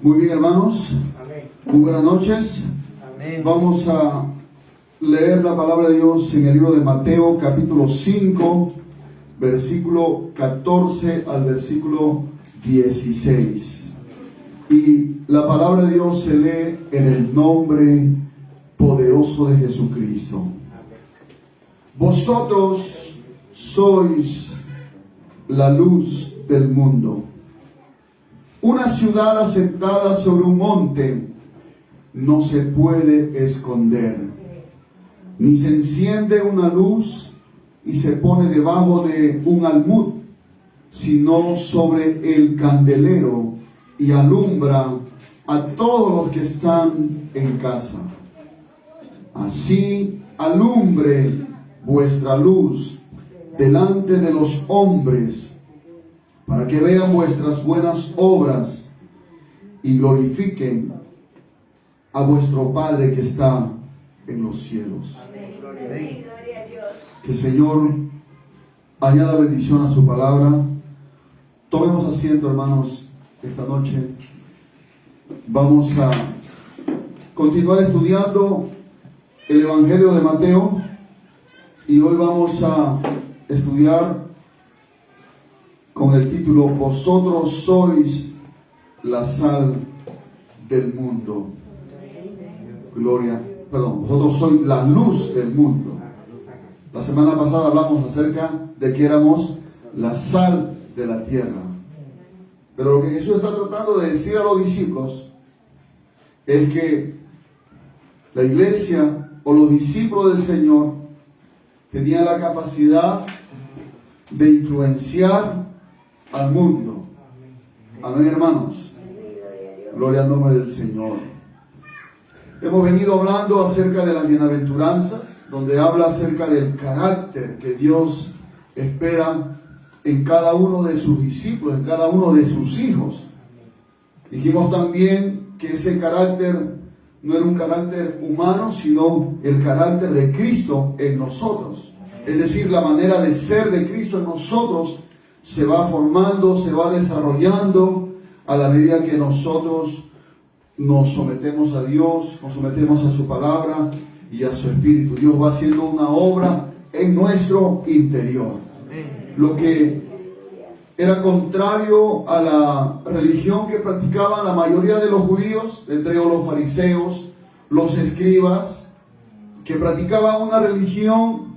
Muy bien, hermanos. Amén. Muy buenas noches. Amén. Vamos a leer la palabra de Dios en el libro de Mateo, capítulo 5, versículo 14 al versículo 16. Y la palabra de Dios se lee en el nombre poderoso de Jesucristo. Vosotros sois la luz del mundo. Una ciudad asentada sobre un monte no se puede esconder, ni se enciende una luz y se pone debajo de un almud, sino sobre el candelero y alumbra a todos los que están en casa. Así alumbre vuestra luz delante de los hombres, para que vean vuestras buenas obras y glorifiquen a vuestro Padre que está en los cielos. Amén. Que el Señor añada bendición a su palabra. Tomemos asiento, hermanos, esta noche. Vamos a continuar estudiando el Evangelio de Mateo y hoy vamos a estudiar con el título Vosotros sois la sal del mundo. Vosotros sois la luz del mundo. La semana pasada hablamos acerca de que éramos la sal de la tierra. Pero lo que Jesús está tratando de decir a los discípulos es que la iglesia o los discípulos del Señor tenían la capacidad de influenciar al mundo. Amén, hermanos. Gloria al nombre del Señor. Hemos venido hablando acerca de las bienaventuranzas, donde habla acerca del carácter que Dios espera en cada uno de sus discípulos, en cada uno de sus hijos. Dijimos también que ese carácter no era un carácter humano, sino el carácter de Cristo en nosotros. Es decir, la manera de ser de Cristo en nosotros se va formando, se va desarrollando a la medida que nosotros nos sometemos a Dios, nos sometemos a su palabra y a su Espíritu. Dios va haciendo una obra en nuestro interior. Lo que era contrario a la religión que practicaban la mayoría de los judíos, entre ellos los fariseos, los escribas, que practicaban una religión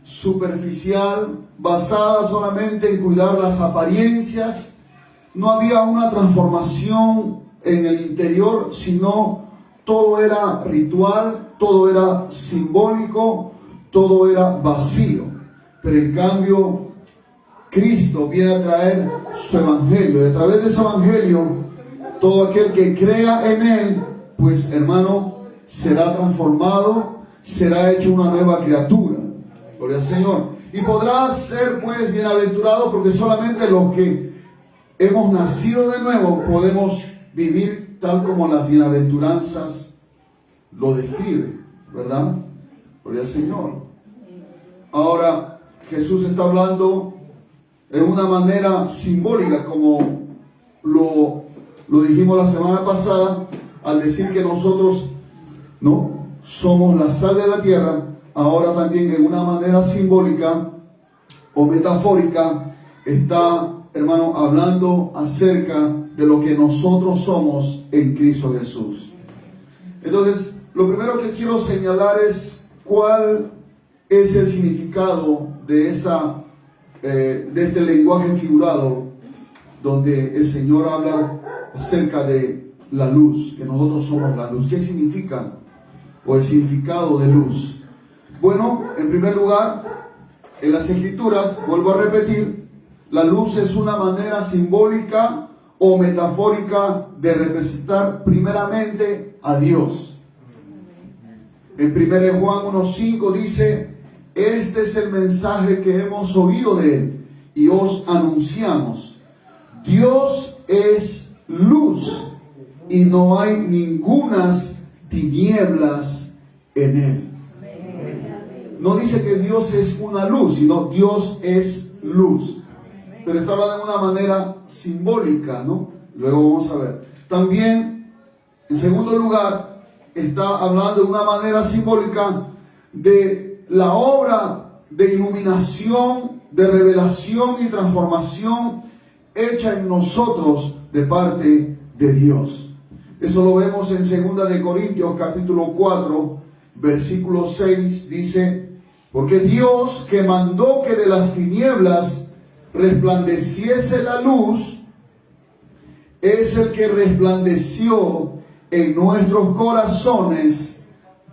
superficial, basada solamente en cuidar las apariencias. No había una transformación en el interior, sino todo era ritual, todo era simbólico, todo era vacío. Pero en cambio, Cristo viene a traer su evangelio. Y a través de su evangelio, todo aquel que crea en él, pues hermano, será transformado, será hecho una nueva criatura. Gloria al Señor. Y podrá ser pues bienaventurado, porque solamente los que hemos nacido de nuevo podemos vivir tal como las bienaventuranzas lo describen, ¿verdad? Gloria al Señor. Ahora, Jesús está hablando en una manera simbólica, como lo dijimos la semana pasada, al decir que nosotros no somos la sal de la tierra. Ahora también en una manera simbólica o metafórica está, hermano, hablando acerca de lo que nosotros somos en Cristo Jesús. Entonces, lo primero que quiero señalar es cuál es el significado de este lenguaje figurado, donde el Señor habla acerca de la luz, que nosotros somos la luz. ¿Qué significa? O el significado de luz. Bueno, en primer lugar, en las Escrituras, vuelvo a repetir, la luz es una manera simbólica o metafórica de representar primeramente a Dios. En 1 Juan 1:5 dice: este es el mensaje que hemos oído de él y os anunciamos. Dios es luz y no hay ningunas tinieblas en él. No dice que Dios es una luz, sino Dios es luz. Pero está hablando de una manera simbólica, ¿no? Luego vamos a ver. También, en segundo lugar, está hablando de una manera simbólica de la obra de iluminación, de revelación y transformación hecha en nosotros de parte de Dios. Eso lo vemos en 2 de Corintios capítulo 4, versículo 6, dice: porque Dios, que mandó que de las tinieblas resplandeciese la luz, es el que resplandeció en nuestros corazones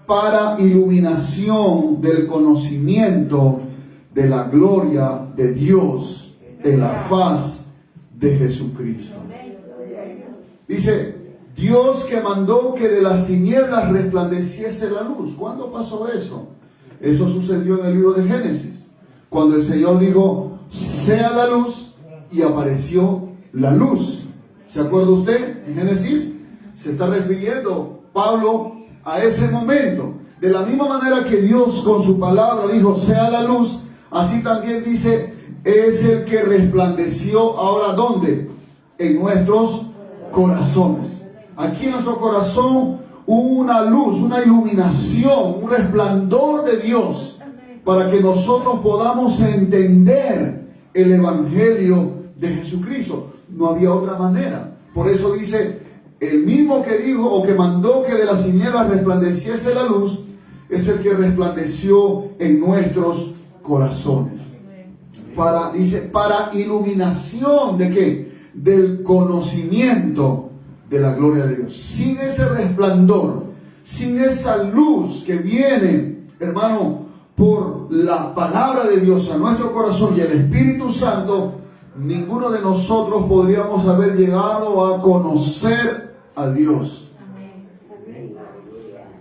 para iluminación del conocimiento de la gloria de Dios en la faz de Jesucristo. Dice, Dios que mandó que de las tinieblas resplandeciese la luz. ¿Cuándo pasó eso? Eso sucedió en el libro de Génesis, cuando el Señor dijo, sea la luz, y apareció la luz. ¿Se acuerda usted? En Génesis se está refiriendo Pablo a ese momento. De la misma manera que Dios con su palabra dijo, sea la luz, así también dice, es el que resplandeció. Ahora, ¿dónde? En nuestros corazones. Aquí en nuestro corazón hubo una luz, una iluminación, un resplandor de Dios para que nosotros podamos entender el Evangelio de Jesucristo. No había otra manera. Por eso dice, el mismo que dijo o que mandó que de las tinieblas resplandeciese la luz, es el que resplandeció en nuestros corazones. Dice, para iluminación ¿de qué? Del conocimiento de la gloria de Dios. Sin ese resplandor, sin esa luz que viene, hermano, por la palabra de Dios a nuestro corazón y el Espíritu Santo, ninguno de nosotros podríamos haber llegado a conocer a Dios.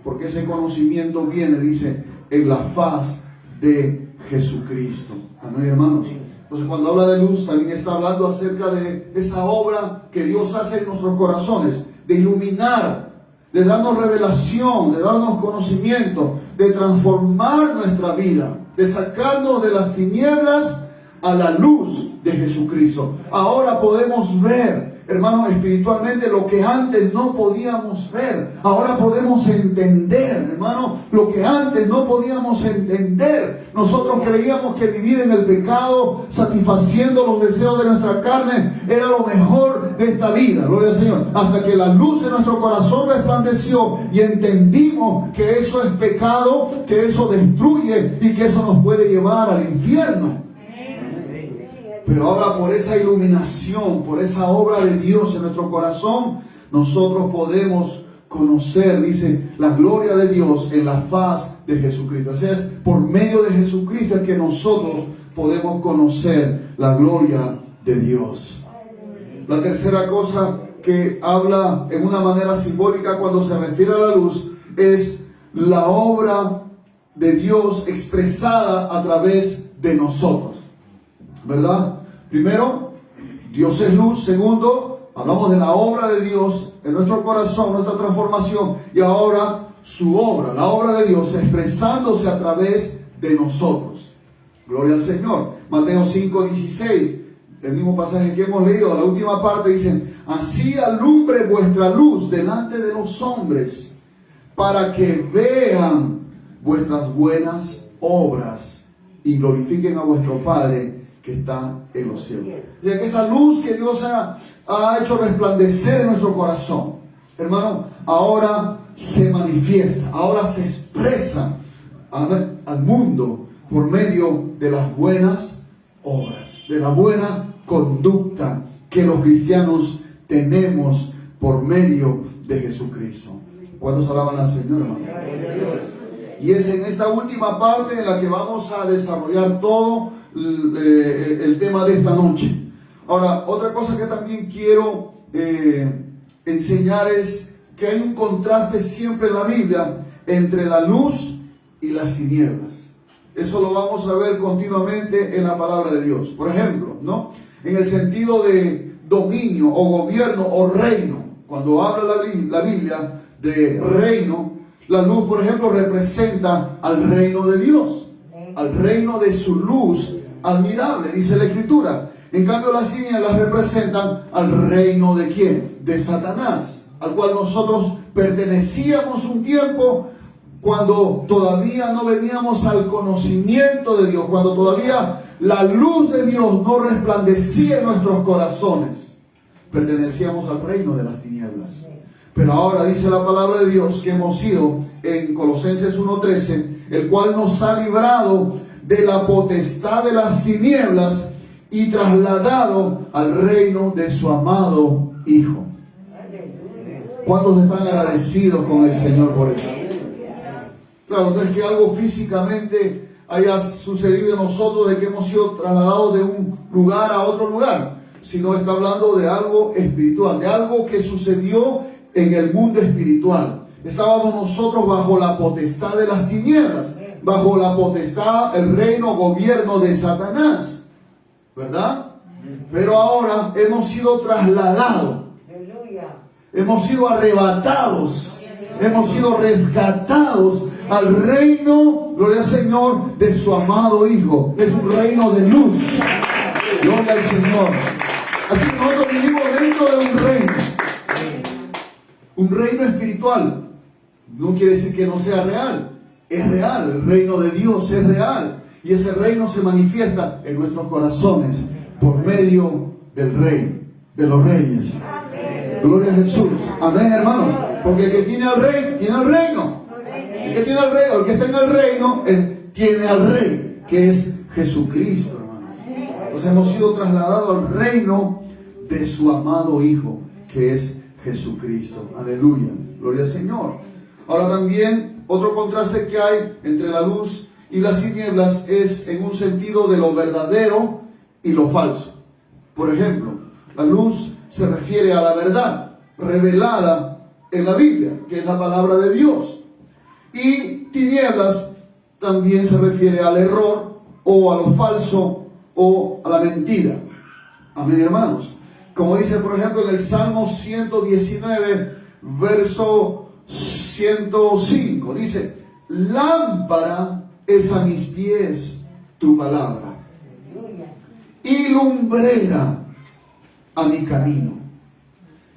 Porque ese conocimiento viene, dice, en la faz de Jesucristo. Amén, hermanos. Entonces, cuando habla de luz, también está hablando acerca de esa obra que Dios hace en nuestros corazones, de iluminar, de darnos revelación, de darnos conocimiento, de transformar nuestra vida, de sacarnos de las tinieblas a la luz de Jesucristo. Ahora podemos ver, hermanos, espiritualmente lo que antes no podíamos ver. Ahora podemos entender, hermanos, lo que antes no podíamos entender. Nosotros creíamos que vivir en el pecado, satisfaciendo los deseos de nuestra carne, era lo mejor de esta vida. Gloria al Señor. Hasta que la luz de nuestro corazón resplandeció y entendimos que eso es pecado, que eso destruye y que eso nos puede llevar al infierno. Pero ahora, por esa iluminación, por esa obra de Dios en nuestro corazón, nosotros podemos conocer, dice, la gloria de Dios en la faz de Jesucristo. O sea, es por medio de Jesucristo es que nosotros podemos conocer la gloria de Dios. La tercera cosa que habla en una manera simbólica cuando se refiere a la luz es la obra de Dios expresada a través de nosotros. ¿Verdad? Primero, Dios es luz. Segundo, hablamos de la obra de Dios en nuestro corazón, nuestra transformación. Y ahora su obra, la obra de Dios expresándose a través de nosotros. Gloria al Señor. Mateo 5:16, el mismo pasaje que hemos leído, la última parte dice, así alumbre vuestra luz delante de los hombres, para que vean vuestras buenas obras y glorifiquen a vuestro Padre que está en los cielos. O sea, que esa luz que Dios ha hecho resplandecer en nuestro corazón, hermano, ahora se manifiesta, ahora se expresa al mundo por medio de las buenas obras, de la buena conducta que los cristianos tenemos por medio de Jesucristo. ¿Cuántos alaban al Señor, hermano? Y es en esta última parte en la que vamos a desarrollar todo el tema de esta noche. Ahora, otra cosa que también quiero enseñar es que hay un contraste siempre en la Biblia entre la luz y las tinieblas. Eso lo vamos a ver continuamente en la palabra de Dios. Por ejemplo, ¿no? En el sentido de dominio o gobierno o reino. Cuando habla la Biblia de reino, la luz, por ejemplo, representa al reino de Dios, al reino de su luz admirable, dice la Escritura. En cambio, las tinieblas representan al reino ¿de quién? De Satanás, al cual nosotros pertenecíamos un tiempo cuando todavía no veníamos al conocimiento de Dios, cuando todavía la luz de Dios no resplandecía en nuestros corazones. Pertenecíamos al reino de las tinieblas. Pero ahora dice la palabra de Dios que hemos sido, en Colosenses 1:13, el cual nos ha librado de la potestad de las tinieblas y trasladado al reino de su amado Hijo. ¿Cuántos están agradecidos con el Señor por eso? Claro, no es que algo físicamente haya sucedido en nosotros, de que hemos sido trasladados de un lugar a otro lugar, sino está hablando de algo espiritual, de algo que sucedió en el mundo espiritual. Estábamos nosotros bajo la potestad de las tinieblas, bajo la potestad, el reino, gobierno de Satanás, ¿verdad? Pero ahora hemos sido trasladados, hemos sido arrebatados, hemos sido rescatados al reino, gloria al Señor, de su amado Hijo. Es un reino de luz, gloria al Señor. Así que nosotros vivimos dentro de un reino espiritual. No quiere decir que no sea real, es real. El reino de Dios es real, y ese reino se manifiesta en nuestros corazones por medio del Rey de los Reyes. Gloria a Jesús. Amén, hermanos. Porque el que tiene al Rey, tiene al reino. El que tiene al Rey, o el que está en el reino, tiene al Rey, que es Jesucristo, hermanos. Nos hemos sido trasladados al reino de su amado Hijo, que es Jesucristo. Aleluya. Gloria al Señor. Ahora también, otro contraste que hay entre la luz y las tinieblas es en un sentido de lo verdadero y lo falso. Por ejemplo, la luz se refiere a la verdad revelada en la Biblia, que es la palabra de Dios. Y tinieblas también se refiere al error, o a lo falso, o a la mentira. Amén, hermanos. Como dice, por ejemplo, en el Salmo 119, verso 105, dice: lámpara es a mis pies tu palabra, y lumbrera a mi camino.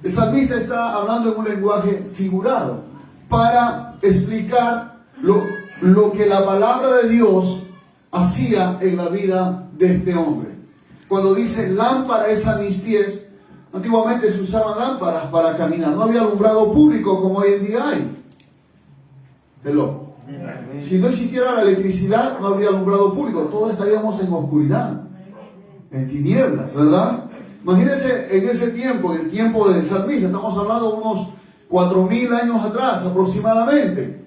El salmista está hablando en un lenguaje figurado para explicar lo que la palabra de Dios hacía en la vida de este hombre. Cuando dice lámpara es a mis pies, antiguamente se usaban lámparas para caminar. No había alumbrado público como hoy en día hay. Hello. Si no existiera la electricidad, no habría alumbrado público. Todos estaríamos en oscuridad, en tinieblas, ¿verdad? Imagínense en ese tiempo, el tiempo del salmista, estamos hablando de unos 4.000 años atrás aproximadamente.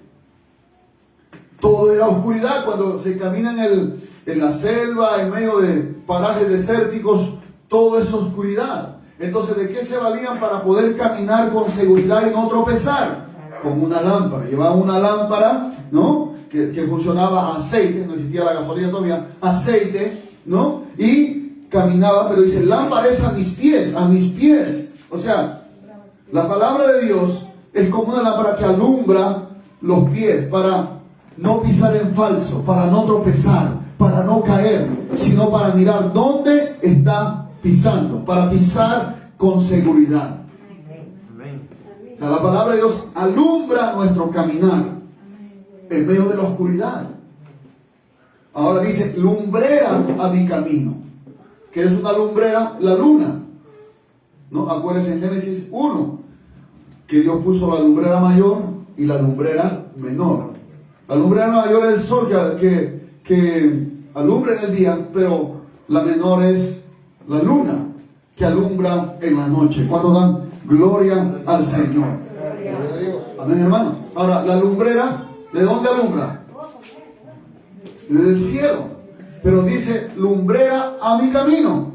Todo era oscuridad. Cuando se camina en la selva, en medio de parajes desérticos, todo es oscuridad. Entonces, ¿de qué se valían para poder caminar con seguridad y no tropezar? Con una lámpara. Llevaban una lámpara, ¿no? Que funcionaba a aceite, no existía la gasolina todavía, aceite, ¿no? Y caminaba, pero dice, lámpara es a mis pies, a mis pies. O sea, la palabra de Dios es como una lámpara que alumbra los pies para no pisar en falso, para no tropezar, para no caer, sino para mirar dónde está pisando, para pisar con seguridad. O sea, la palabra de Dios alumbra nuestro caminar en medio de la oscuridad. Ahora dice, lumbrera a mi camino. ¿Qué es una lumbrera? La luna, ¿no? Acuérdense en Génesis 1 que Dios puso la lumbrera mayor y la lumbrera menor. La lumbrera mayor es el sol que alumbra en el día, pero la menor es la luna que alumbra en la noche. ¿Cuántos dan gloria al Señor? Amén, hermano. Ahora, la lumbrera, ¿de dónde alumbra? Desde el cielo. Pero dice, lumbrera a mi camino.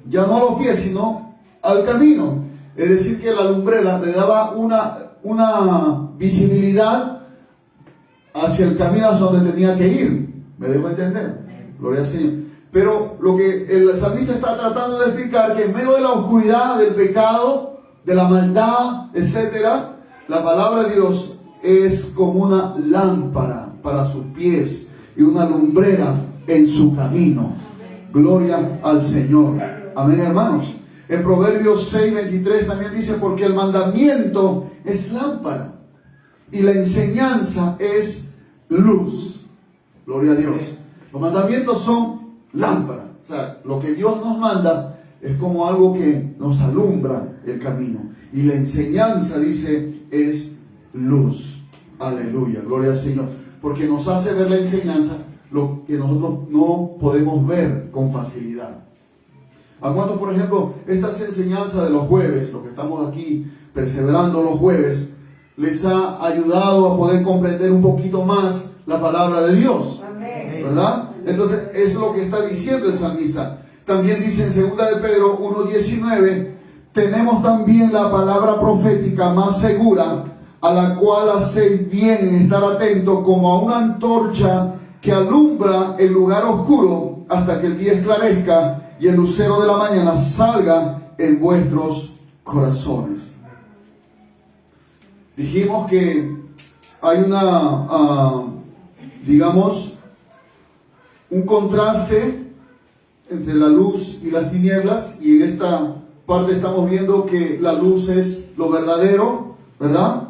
Ya no a los pies, sino al camino. Es decir, que la lumbrera le daba una visibilidad hacia el camino hacia donde tenía que ir. ¿Me dejo entender? Gloria al Señor. Pero lo que el salmista está tratando de explicar, que en medio de la oscuridad, del pecado, de la maldad, etcétera, la palabra de Dios es como una lámpara para sus pies y una lumbrera en su camino. Gloria al Señor. Amén, hermanos. En Proverbios 6:23 también dice, porque el mandamiento es lámpara y la enseñanza es luz. Gloria a Dios. Los mandamientos son lámpara. O sea, lo que Dios nos manda es como algo que nos alumbra el camino. Y la enseñanza, dice, es luz. Aleluya, gloria al Señor. Porque nos hace ver la enseñanza lo que nosotros no podemos ver con facilidad. ¿A cuántos, por ejemplo, estas enseñanzas de los jueves, lo que estamos aquí perseverando los jueves, les ha ayudado a poder comprender un poquito más la palabra de Dios? Amén. ¿Verdad? Entonces, es lo que está diciendo el salmista. También dice en 2 de Pedro 1:19, tenemos también la palabra profética más segura, a la cual hacéis bien en estar atentos como a una antorcha que alumbra el lugar oscuro hasta que el día esclarezca y el lucero de la mañana salga en vuestros corazones. Dijimos que hay digamos, un contraste entre la luz y las tinieblas, y en esta parte estamos viendo que la luz es lo verdadero, ¿verdad?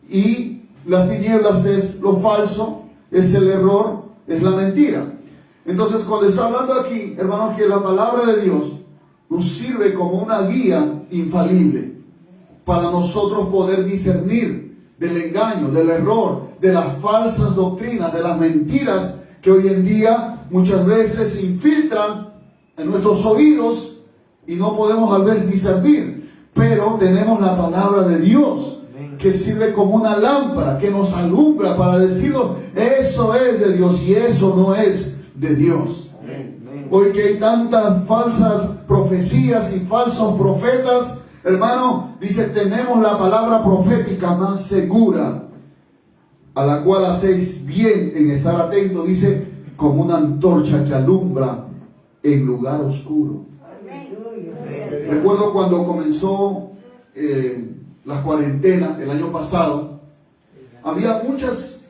Y las tinieblas es lo falso, es el error, es la mentira. Entonces, cuando está hablando aquí, hermanos, que la palabra de Dios nos sirve como una guía infalible para nosotros poder discernir del engaño, del error, de las falsas doctrinas, de las mentiras que hoy en día muchas veces se infiltran en nuestros oídos y no podemos a veces discernir. Pero tenemos la palabra de Dios que sirve como una lámpara, que nos alumbra para decirnos, eso es de Dios y eso no es de Dios. Hoy que hay tantas falsas profecías y falsos profetas, hermano, dice, tenemos la palabra profética más segura, a la cual hacéis bien en estar atentos, dice, como una antorcha que alumbra en lugar oscuro. Recuerdo cuando comenzó la cuarentena el año pasado, había muchas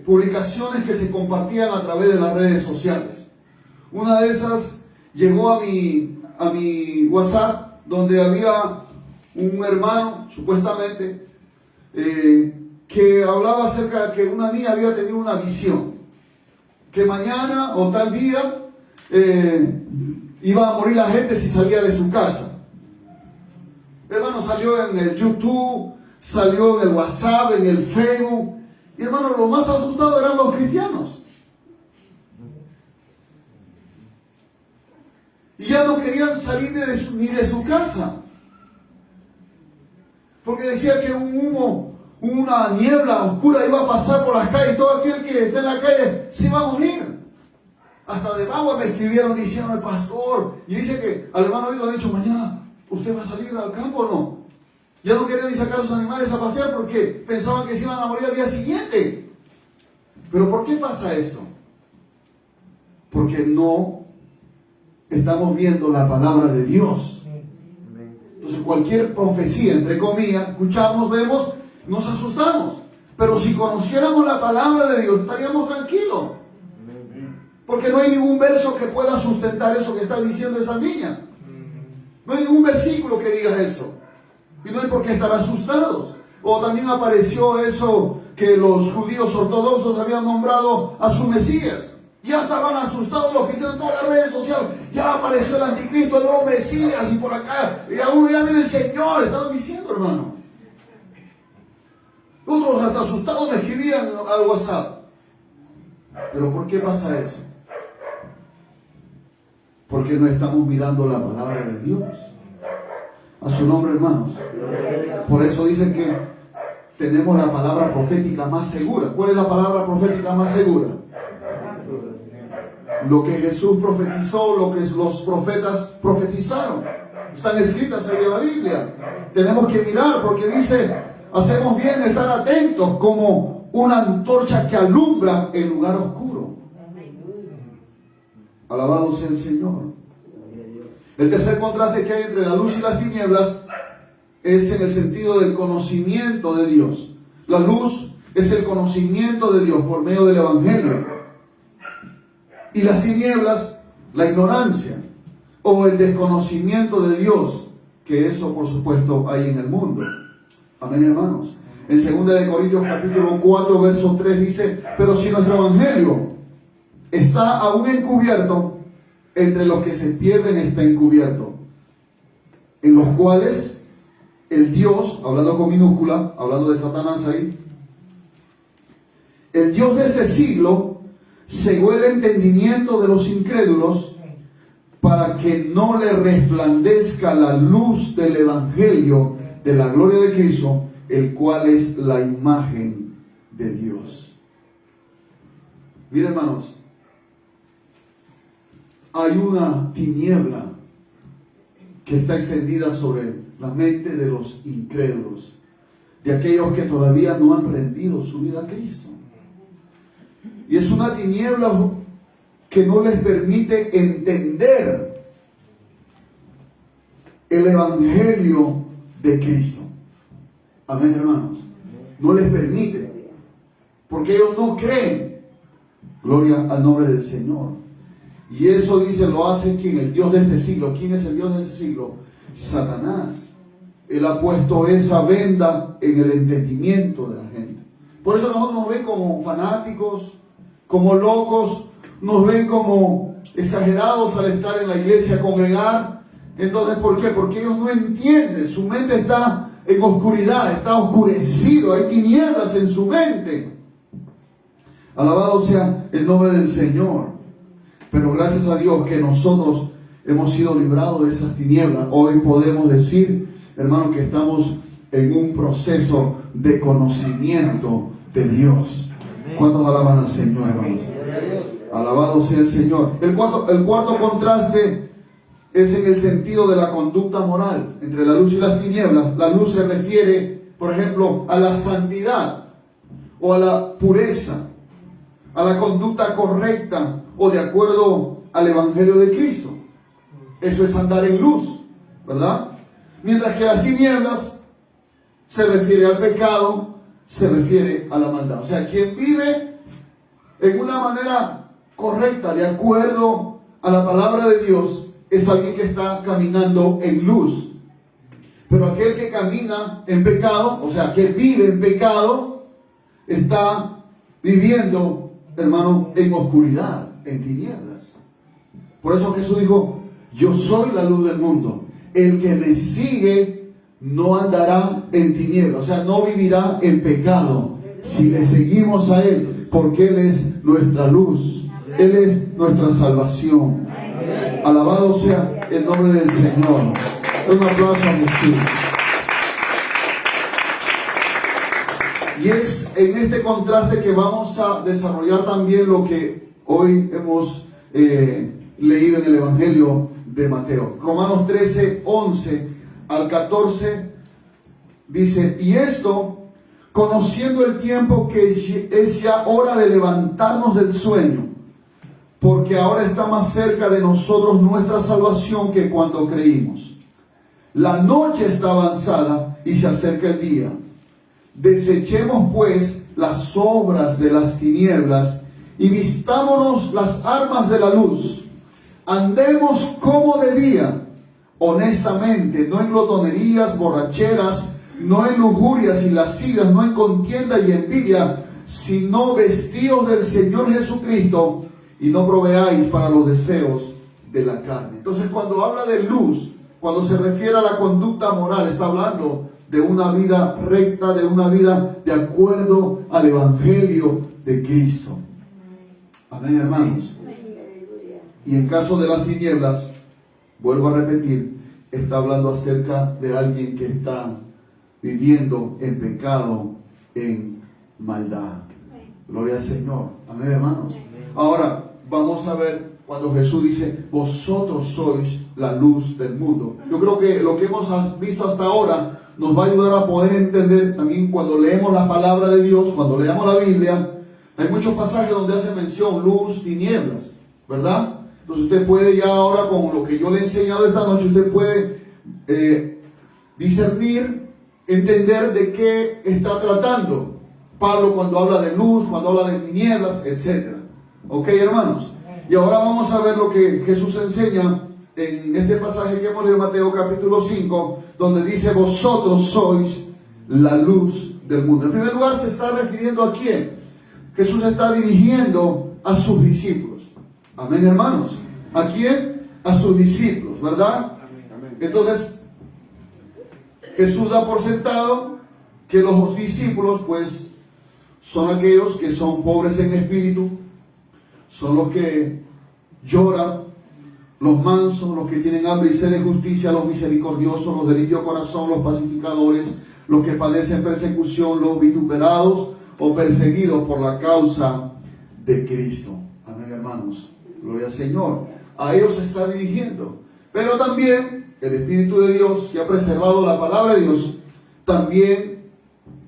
publicaciones que se compartían a través de las redes sociales. Una de esas llegó a mi WhatsApp, donde había un hermano, supuestamente, que hablaba acerca de que una niña había tenido una visión, que mañana o tal día iba a morir la gente si salía de su casa. Hermano, salió en el YouTube, salió en el WhatsApp, en el Facebook. Y hermano, los más asustados eran los cristianos. Y ya no querían salir ni de su casa. Porque decía que un humo, una niebla oscura iba a pasar por las calles. Todo aquel que esté en la calle se iba a morir. Hasta de agua me escribieron diciendo el pastor. Y dice que al hermano hoy lo ha dicho, mañana ¿usted va a salir al campo o no? Ya no querían ni sacar a sus animales a pasear porque pensaban que se iban a morir al día siguiente. ¿Pero por qué pasa esto? Porque no estamos viendo la palabra de Dios. Entonces cualquier profecía, entre comillas, escuchamos, vemos, nos asustamos. Pero si conociéramos la palabra de Dios, estaríamos tranquilos. Porque no hay ningún verso que pueda sustentar eso que está diciendo esa niña. No hay ningún versículo que diga eso. Y no hay por qué estar asustados. O también apareció eso que los judíos ortodoxos habían nombrado a su Mesías. Ya estaban asustados los cristianos en todas las redes sociales. Ya apareció el anticristo, el nuevo Mesías, y por acá. Y a uno ya viene el Señor. Estaban diciendo, hermano. Otros hasta asustados me escribían al WhatsApp. ¿Pero por qué pasa eso? Porque no estamos mirando la palabra de Dios. A su nombre, hermanos. Por eso dicen que tenemos la palabra profética más segura. ¿Cuál es la palabra profética más segura? Lo que Jesús profetizó, lo que los profetas profetizaron. Están escritas ahí en la Biblia. Tenemos que mirar porque dice, hacemos bien estar atentos como una antorcha que alumbra el lugar oscuro. Alabado sea el Señor. El tercer contraste que hay entre la luz y las tinieblas es en el sentido del conocimiento de Dios. La luz es el conocimiento de Dios por medio del Evangelio. Y las tinieblas, la ignorancia o el desconocimiento de Dios, que eso por supuesto hay en el mundo. Amén, hermanos. En 2 Corintios capítulo 4, verso 3 dice: pero si nuestro evangelio está aún encubierto, entre los que se pierden está encubierto, en los cuales el Dios, hablando con minúscula, hablando de Satanás ahí, el Dios de este siglo cegó el entendimiento de los incrédulos para que no le resplandezca la luz del evangelio de la gloria de Cristo, el cual es la imagen de Dios. Miren, hermanos, hay una tiniebla que está extendida sobre la mente de los incrédulos, de aquellos que todavía no han rendido su vida a Cristo. Y es una tiniebla que no les permite entender el evangelio de Cristo. Amén, hermanos. No les permite, porque ellos no creen. Gloria al nombre del Señor. Y eso dice, lo hace quien, el Dios de este siglo. ¿Quién es el Dios de este siglo? Satanás. Él ha puesto esa venda en el entendimiento de la gente. Por eso nosotros nos ven como fanáticos, como locos, nos ven como exagerados al estar en la iglesia, congregar. Entonces, ¿por qué? Porque ellos no entienden, su mente está en oscuridad, está oscurecido, hay tinieblas en su mente. Alabado sea el nombre del Señor. Pero gracias a Dios que nosotros hemos sido librados de esas tinieblas. Hoy podemos decir, hermanos, que estamos en un proceso de conocimiento de Dios. ¿Cuántos alaban al Señor, hermanos? Alabado sea el Señor. El cuarto contraste es en el sentido de la conducta moral entre la luz y las tinieblas. La luz se refiere, por ejemplo, a la santidad o a la pureza, a la conducta correcta o de acuerdo al Evangelio de Cristo. Eso es andar en luz, ¿verdad? Mientras que las tinieblas se refiere al pecado, se refiere a la maldad. O sea, quien vive en una manera correcta, de acuerdo a la palabra de Dios, es alguien que está caminando en luz. Pero aquel que camina en pecado, o sea, que vive en pecado, está viviendo, hermano, en oscuridad, en tinieblas. Por eso Jesús dijo: yo soy la luz del mundo. El que me sigue no andará en tinieblas, o sea, no vivirá en pecado si le seguimos a Él, porque Él es nuestra luz, Él es nuestra salvación. Alabado sea el nombre del Señor. Un aplauso a Jesús. Y es en este contraste que vamos a desarrollar también lo que hoy hemos leído en el Evangelio de Mateo. Romanos 13, 11 al 14 dice: y esto, conociendo el tiempo que es ya hora de levantarnos del sueño, porque ahora está más cerca de nosotros nuestra salvación que cuando creímos. La noche está avanzada y se acerca el día. Desechemos pues las obras de las tinieblas y vistámonos las armas de la luz. Andemos como de día, honestamente, no en glotonerías, borracheras, no en lujurias y lascivias, no en contienda y envidia, sino vestidos del Señor Jesucristo, y no proveáis para los deseos de la carne. Entonces, cuando habla de luz, cuando se refiere a la conducta moral, está hablando de una vida recta, de una vida de acuerdo al Evangelio de Cristo. Amén, hermanos. Y en caso de las tinieblas, vuelvo a repetir, está hablando acerca de alguien que está viviendo en pecado, en maldad. Gloria al Señor. Amén, hermanos. Ahora, vamos a ver cuando Jesús dice: vosotros sois la luz del mundo. Yo creo que lo que hemos visto hasta ahora nos va a ayudar a poder entender también cuando leemos la palabra de Dios, cuando leamos la Biblia. Hay muchos pasajes donde hace mención luz, tinieblas, ¿verdad? Entonces usted puede ya ahora, con lo que yo le he enseñado esta noche, usted puede discernir, entender de qué está tratando Pablo cuando habla de luz, cuando habla de tinieblas, etc. ¿Ok, hermanos? Y ahora vamos a ver lo que Jesús enseña en este pasaje que hemos leído en Mateo capítulo 5, donde dice: vosotros sois la luz del mundo. En primer lugar, se está refiriendo a quién. Jesús está dirigiendo a sus discípulos. Amén, hermanos. ¿A quién? A sus discípulos, ¿verdad? Entonces, Jesús da por sentado que los discípulos, pues, son aquellos que son pobres en espíritu, son los que lloran, los mansos, los que tienen hambre y sed de justicia, los misericordiosos, los de limpio corazón, los pacificadores, los que padecen persecución, los vituperados o perseguidos por la causa de Cristo. Amén, hermanos. Gloria al Señor. A ellos se está dirigiendo. Pero también el Espíritu de Dios, que ha preservado la palabra de Dios, también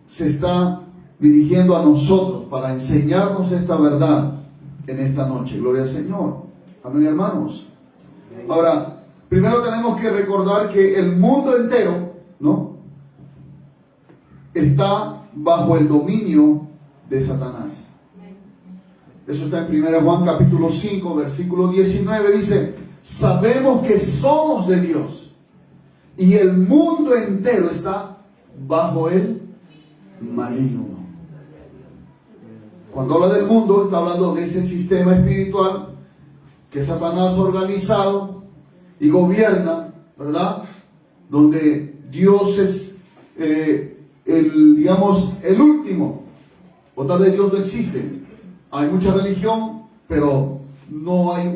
se está dirigiendo a nosotros para enseñarnos esta verdad en esta noche. Gloria al Señor. Amén, hermanos. Ahora, primero tenemos que recordar que el mundo entero, ¿no?, está bajo el dominio de Satanás. Eso está en 1 Juan capítulo 5, versículo 19. Dice: sabemos que somos de Dios y el mundo entero está bajo el maligno. Cuando habla del mundo, está hablando de ese sistema espiritual que Satanás ha organizado y gobierna, ¿verdad? Donde Dios es el último, o tal vez Dios no existe. Hay mucha religión, pero no hay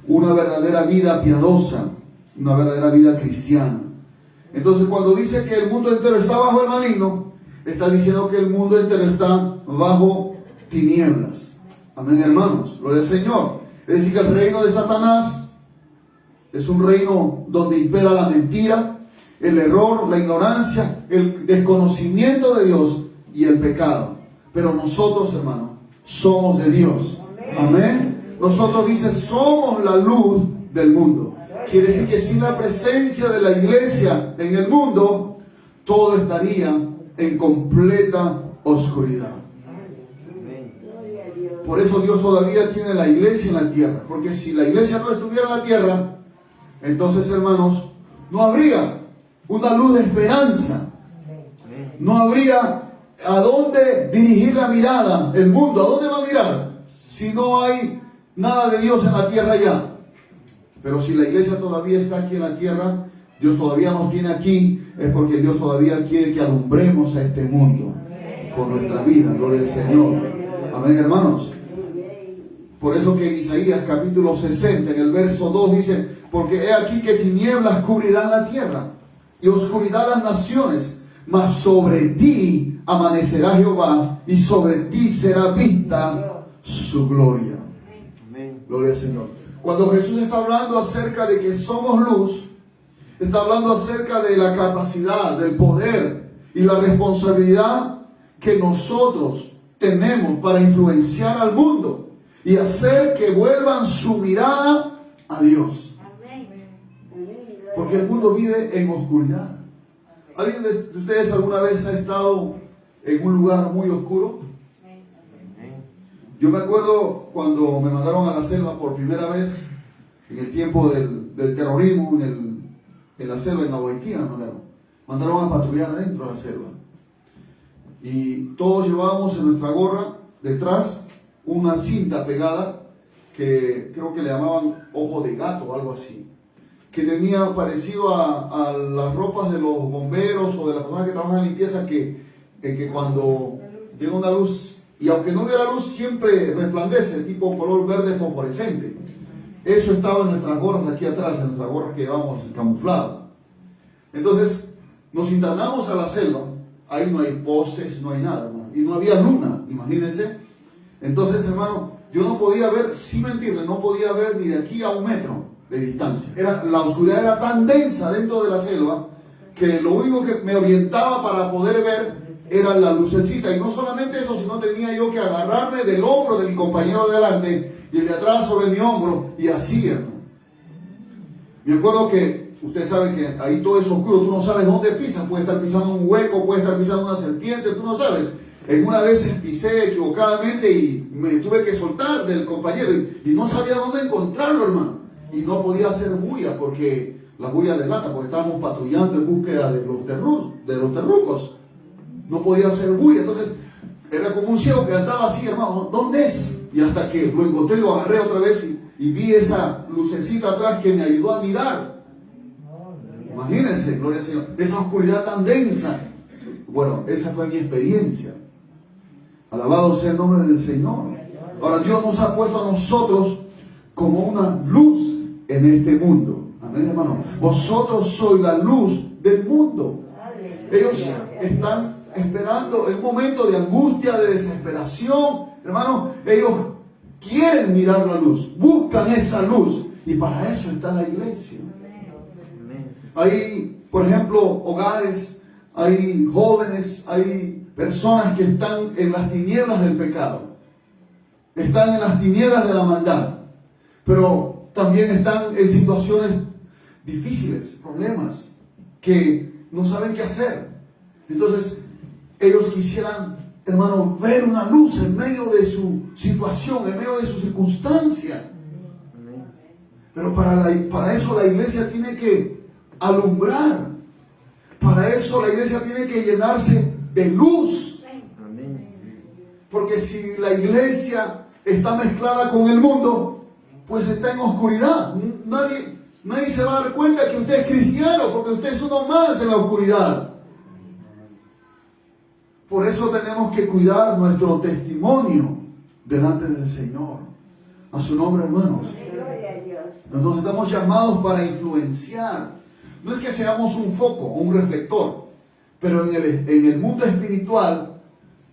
una verdadera vida piadosa, una verdadera vida cristiana. Entonces, cuando dice que el mundo entero está bajo el maligno, está diciendo que el mundo entero está bajo tinieblas. Amén, hermanos. Gloria al Señor. Es decir, que el reino de Satanás es un reino donde impera la mentira, el error, la ignorancia, el desconocimiento de Dios y el pecado. Pero nosotros, hermanos, somos de Dios. Amén. Nosotros, dice, somos la luz del mundo. Quiere decir que sin la presencia de la iglesia en el mundo, todo estaría en completa oscuridad. Por eso Dios todavía tiene la iglesia en la tierra. Porque si la iglesia no estuviera en la tierra, entonces, hermanos, no habría una luz de esperanza. No habría a dónde dirigir la mirada el mundo. ¿A dónde va a mirar si no hay nada de Dios en la tierra ya? Pero si la iglesia todavía está aquí en la tierra, Dios todavía nos tiene aquí, es porque Dios todavía quiere que alumbremos a este mundo con nuestra vida. Gloria al Señor. Amén, hermanos. Por eso que en Isaías capítulo 60, en el verso 2 dice: porque he aquí que tinieblas cubrirán la tierra y oscuridad las naciones, mas sobre ti amanecerá Jehová y sobre ti será vista su gloria. Gloria al Señor. Cuando Jesús está hablando acerca de que somos luz, está hablando acerca de la capacidad, del poder y la responsabilidad que nosotros tenemos para influenciar al mundo y hacer que vuelvan su mirada a Dios. Porque el mundo vive en oscuridad. ¿Alguien de ustedes alguna vez ha estado en un lugar muy oscuro? Yo me acuerdo cuando me mandaron a la selva por primera vez, en el tiempo del terrorismo, en la selva, en Aboitía, mandaron a patrullar adentro de la selva. Y todos llevábamos en nuestra gorra detrás una cinta pegada que creo que le llamaban ojo de gato o algo así, que tenía parecido a las ropas de los bomberos o de las personas que trabajan en limpieza, que cuando llega una luz, y aunque no hubiera luz, siempre resplandece, tipo color verde fosforescente. Eso estaba en nuestras gorras aquí atrás, en nuestras gorras que llevamos camufladas. Entonces, nos internamos a la selva. Ahí no hay postes, no hay nada, hermano. Y no había luna, imagínense. Entonces, hermano, yo no podía ver, sin mentirle, no podía ver ni de aquí a 1 metro de distancia. La oscuridad era tan densa dentro de la selva que lo único que me orientaba para poder ver era la lucecita. Y no solamente eso, sino tenía yo que agarrarme del hombro de mi compañero de adelante y el de atrás sobre mi hombro, y así, hermano. Me acuerdo que usted sabe que ahí todo es oscuro, tú no sabes dónde pisas, puede estar pisando un hueco, puede estar pisando una serpiente, tú no sabes. En una vez pisé equivocadamente y me tuve que soltar del compañero y no sabía dónde encontrarlo, hermano. Y no podía hacer bulla porque la bulla de lata, porque estábamos patrullando en búsqueda de los terrucos. No podía hacer bulla. Entonces era como un ciego que andaba así, hermano, ¿dónde es? Y hasta que lo encontré, lo agarré otra vez y vi esa lucecita atrás que me ayudó a mirar. Imagínense, gloria al Señor, esa oscuridad tan densa. Bueno, esa fue mi experiencia. Alabado sea el nombre del Señor. Ahora, Dios nos ha puesto a nosotros como una luz en este mundo. Amén, hermano. Vosotros sois la luz del mundo. Ellos están esperando en un momento de angustia, de desesperación. Hermano, ellos quieren mirar la luz, buscan esa luz. Y para eso está la iglesia. Hay, por ejemplo, hogares, hay jóvenes, hay personas que están en las tinieblas del pecado, están en las tinieblas de la maldad, pero también están en situaciones difíciles, problemas, que no saben qué hacer. Entonces, ellos quisieran, hermano, ver una luz en medio de su situación, en medio de su circunstancia. Pero para eso la iglesia tiene que alumbrar. Para eso la iglesia tiene que llenarse de luz. Porque si la iglesia está mezclada con el mundo, pues está en oscuridad. Nadie se va a dar cuenta que usted es cristiano, porque usted es uno más en la oscuridad. Por eso tenemos que cuidar nuestro testimonio delante del Señor. A su nombre, hermanos. Nosotros estamos llamados para influenciar. No es que seamos un foco o un reflector, pero en el mundo espiritual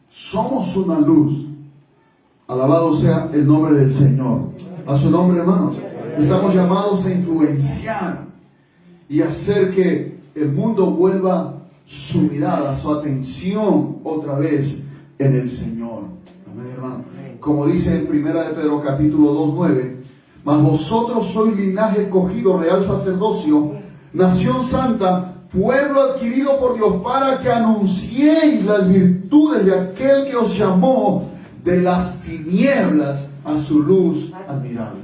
somos una luz. Alabado sea el nombre del Señor. A su nombre, hermanos. Estamos llamados a influenciar y hacer que el mundo vuelva su mirada, su atención otra vez en el Señor. Amén, hermano. Como dice en 1 de Pedro capítulo 2:9, mas vosotros sois linaje escogido, real sacerdocio, nación santa, pueblo adquirido por Dios, para que anunciéis las virtudes de aquel que os llamó de las tinieblas a su luz admirable.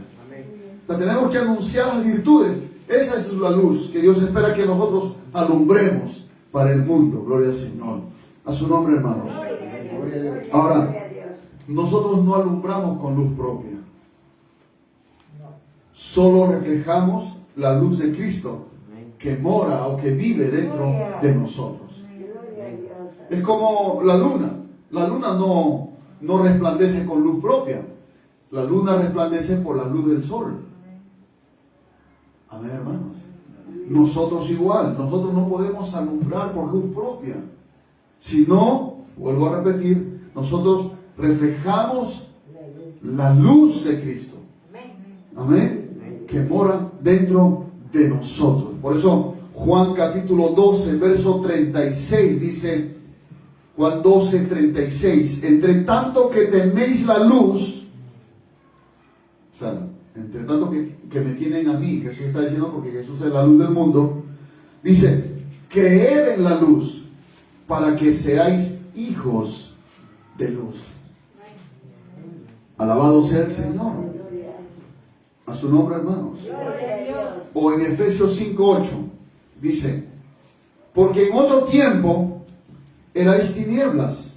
O sea, tenemos que anunciar las virtudes. Esa es la luz que Dios espera que nosotros alumbremos para el mundo. Gloria al Señor. A su nombre, hermanos. Ahora, nosotros no alumbramos con luz propia. Solo reflejamos la luz de Cristo que mora o que vive dentro de nosotros. Es como la luna. La luna no resplandece con luz propia. La luna resplandece por la luz del sol. Amén, hermanos. Nosotros igual. Nosotros no podemos alumbrar por luz propia. Si no, vuelvo a repetir, nosotros reflejamos la luz de Cristo. Amén. Que mora dentro de nosotros. Por eso Juan capítulo 12, verso 36 dice, Juan 12, 36, entre tanto que tenéis la luz, o sea, entre tanto que me tienen a mí, Jesús está diciendo, porque Jesús es la luz del mundo, dice, creed en la luz para que seáis hijos de luz. Alabado sea el Señor. A su nombre, hermanos. O en Efesios 5:8 dice, porque en otro tiempo erais tinieblas,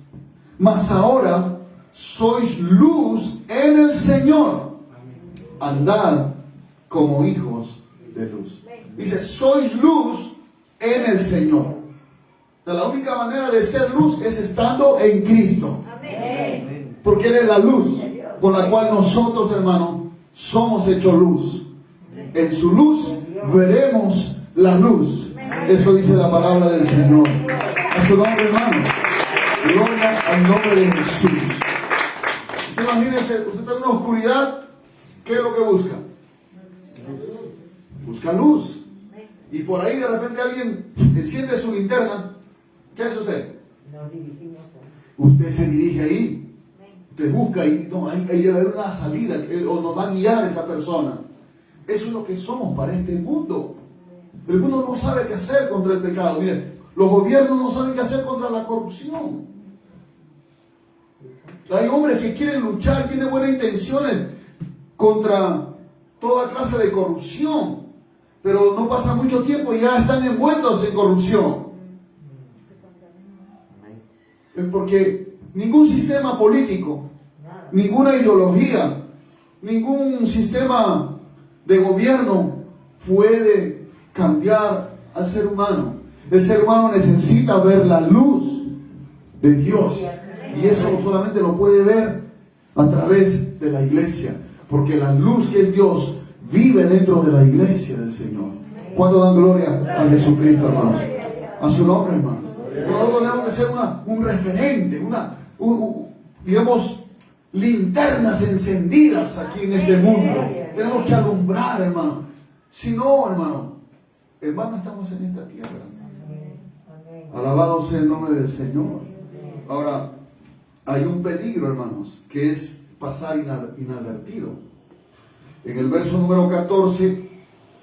mas ahora sois luz en el Señor. Andad como hijos de luz. Dice, sois luz en el Señor. La única manera de ser luz es estando en Cristo. Porque Él es la luz por la cual nosotros, hermanos, somos hechos luz. En su luz veremos la luz. Eso dice la palabra del Señor. A su nombre, hermano. Gloria al nombre de Jesús. Imagínense, usted está en una oscuridad. ¿Qué es lo que busca? Busca luz. Y por ahí de repente alguien enciende su linterna. ¿Qué hace usted? Usted se dirige ahí. Usted busca y no, ahí debe haber una salida, o nos va a guiar esa persona. Eso es lo que somos para este mundo. El mundo no sabe qué hacer contra el pecado. Miren, los gobiernos no saben qué hacer contra la corrupción. Hay hombres que quieren luchar, tienen buenas intenciones contra toda clase de corrupción, pero no pasa mucho tiempo y ya están envueltos en corrupción. Es porque ningún sistema político, ninguna ideología, ningún sistema de gobierno puede cambiar al ser humano. El ser humano necesita ver la luz de Dios, y eso solamente lo puede ver a través de la iglesia, porque la luz que es Dios vive dentro de la iglesia del Señor. ¿Cuándo dan gloria a Jesucristo, hermanos? A su nombre, hermanos. Nosotros tenemos que ser un referente, digamos, linternas encendidas aquí en este mundo. Tenemos que alumbrar, hermano. Si no, hermano, estamos en esta tierra. Alabado sea el nombre del Señor. Ahora, hay un peligro, hermanos, que es pasar inadvertido. En el verso número 14